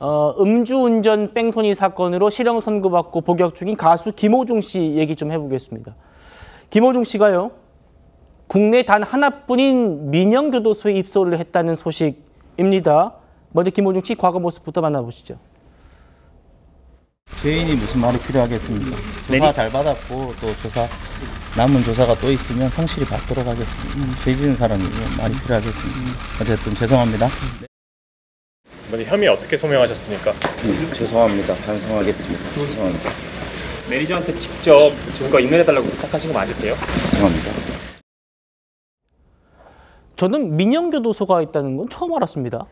음주운전 뺑소니 사건으로 실형 선고받고 복역 중인 가수 김호중 씨 얘기 좀 해보겠습니다. 김호중 씨가요, 국내 단 하나뿐인 민영교도소에 입소를 했다는 소식입니다. 먼저 김호중 씨 과거 모습부터 만나보시죠. 죄인이 무슨 말이 필요하겠습니까? 조사 잘 받았고 또 남은 조사가 또 있으면 성실히 받도록 하겠습니다. 죄 지은 사람이 말이 필요하겠습니다. 어쨌든 죄송합니다. 이번에 혐의 어떻게 소명하셨습니까? 죄송합니다. 반성하겠습니다. 죄송합니다. 매니저한테 직접 증거 인멸해달라고 부탁하신 거 맞으세요? 죄송합니다. 저는 민영교도소가 있다는 건 처음 알았습니다.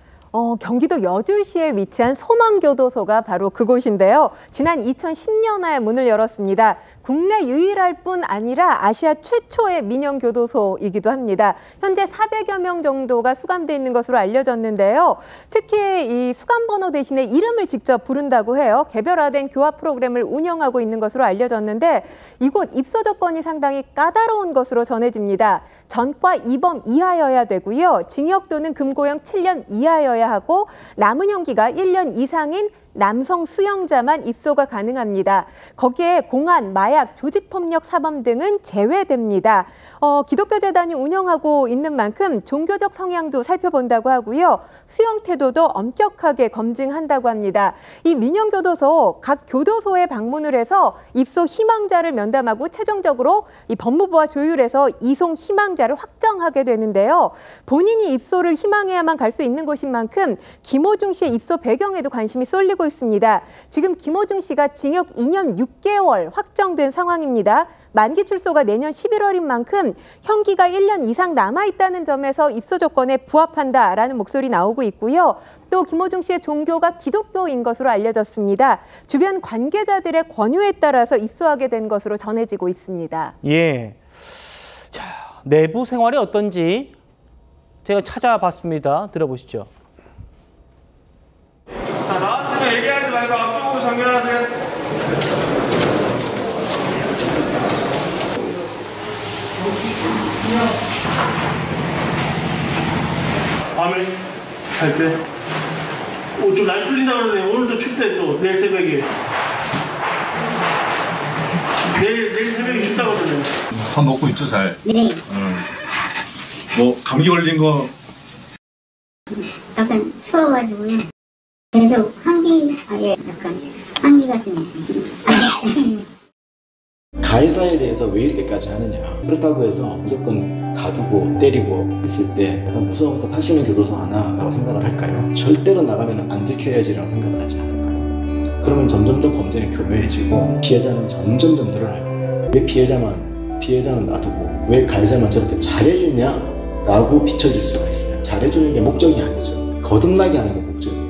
경기도 여주시에 위치한 소망교도소가 바로 그곳인데요. 지난 2010년에 문을 열었습니다. 국내 유일할 뿐 아니라 아시아 최초의 민영교도소이기도 합니다. 현재 400여 명 정도가 수감돼 있는 것으로 알려졌는데요. 특히 이 수감번호 대신에 이름을 직접 부른다고 해요. 개별화된 교화 프로그램을 운영하고 있는 것으로 알려졌는데 이곳 입소 조건이 상당히 까다로운 것으로 전해집니다. 전과 2범 이하여야 되고요. 징역 또는 금고형 7년 이하여야 하고 남은 형기가 1년 이상인 남성 수용자만 입소가 가능합니다. 거기에 공안, 마약, 조직폭력 사범 등은 제외됩니다. 기독교재단이 운영하고 있는 만큼 종교적 성향도 살펴본다고 하고요. 수용 태도도 엄격하게 검증한다고 합니다. 이 민영교도소 각 교도소에 방문을 해서 입소 희망자를 면담하고 최종적으로 이 법무부와 조율해서 이송 희망자를 확정하게 되는데요. 본인이 입소를 희망해야만 갈 수 있는 곳인 만큼 김호중 씨의 입소 배경에도 관심이 쏠리고 있습니다. 지금 김호중 씨가 징역 2년 6개월 확정된 상황입니다. 만기 출소가 내년 11월인 만큼 형기가 1년 이상 남아있다는 점에서 입소 조건에 부합한다라는 목소리 나오고 있고요. 또 김호중 씨의 종교가 기독교인 것으로 알려졌습니다. 주변 관계자들의 권유에 따라서 입소하게 된 것으로 전해지고 있습니다. 예. 자, 내부 생활이 어떤지 제가 찾아봤습니다. 들어보시죠. 자, 나왔으면 얘기하지 말고 앞쪽으로 정면하세요. 밤에 잘 때. 좀 날 풀린다 그러네. 오늘도 춥대 또. 내일 새벽에. 내일 새벽에 춥다고 그러네. 밥 먹고 있죠, 잘? 네. 뭐 감기 걸린 거? 약간 추워가지고요. 계속 약간 한기가 좀 있어요. 가해사에 대해서 왜 이렇게까지 하느냐. 그렇다고 해서 무조건 가두고 때리고 했을 때 약간 무서워서 다시는 교도소 안 와라고 생각을 할까요? 절대로 나가면 안 들켜야지라고 생각을 하지 않을까요? 그러면 점점 더 범죄는 교묘해지고 피해자는 점점 더 늘어날 거예요. 왜 피해자는 놔두고 왜 가해자만 저렇게 잘해주냐라고 비춰질 수가 있어요. 잘해주는 게 목적이 아니죠. 거듭나게 하는 게 목적이에요.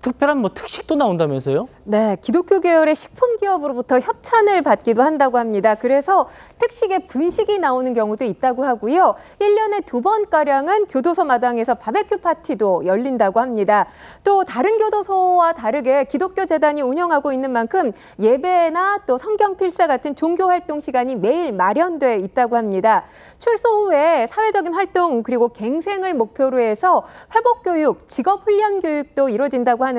특별한 특식도 나온다면서요? 네, 기독교 계열의 식품 기업으로부터 협찬을 받기도 한다고 합니다. 그래서 특식에 분식이 나오는 경우도 있다고 하고요. 1년에 2번가량은 교도소 마당에서 바베큐 파티도 열린다고 합니다. 또 다른 교도소와 다르게 기독교 재단이 운영하고 있는 만큼 예배나 또 성경 필사 같은 종교 활동 시간이 매일 마련돼 있다고 합니다. 출소 후에 사회적인 활동 그리고 갱생을 목표로 해서 회복 교육, 직업 훈련 교육도 이루어진다고 하는데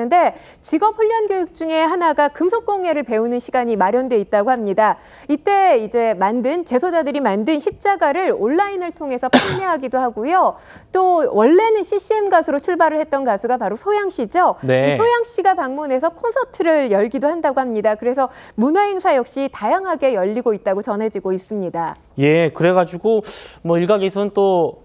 직업 훈련 교육 중에 하나가 금속공예를 배우는 시간이 마련돼 있다고 합니다. 이때 이제 제소자들이 만든 십자가를 온라인을 통해서 판매하기도 하고요. 또 원래는 CCM 가수로 출발을 했던 가수가 바로 소양 씨죠. 네. 이 소양 씨가 방문해서 콘서트를 열기도 한다고 합니다. 그래서 문화행사 역시 다양하게 열리고 있다고 전해지고 있습니다. 예, 그래가지고 일각에서는 또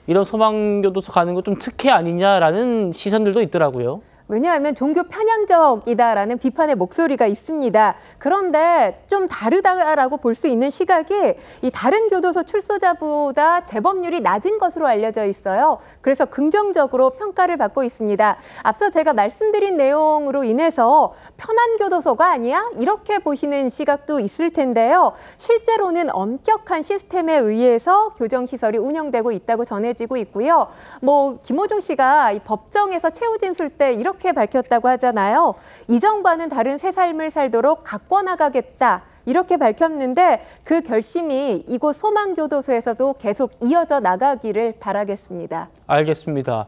이런 소망교도소 가는 거 좀 특혜 아니냐라는 시선들도 있더라고요. 왜냐하면 종교 편향적이다라는 비판의 목소리가 있습니다. 그런데 좀 다르다라고 볼 수 있는 시각이 이 다른 교도소 출소자보다 재범률이 낮은 것으로 알려져 있어요. 그래서 긍정적으로 평가를 받고 있습니다. 앞서 제가 말씀드린 내용으로 인해서 편한 교도소가 아니야? 이렇게 보시는 시각도 있을 텐데요. 실제로는 엄격한 시스템에 의해서 교정시설이 운영되고 있다고 전해지고 있고요. 김호중 씨가 이 법정에서 최후 진술 때 이렇게 밝혔다고 하잖아요. 이전과는 다른 새 삶을 살도록 가꿔 나가겠다. 이렇게 밝혔는데 그 결심이 이곳 소망교도소에서도 계속 이어져 나가기를 바라겠습니다. 알겠습니다.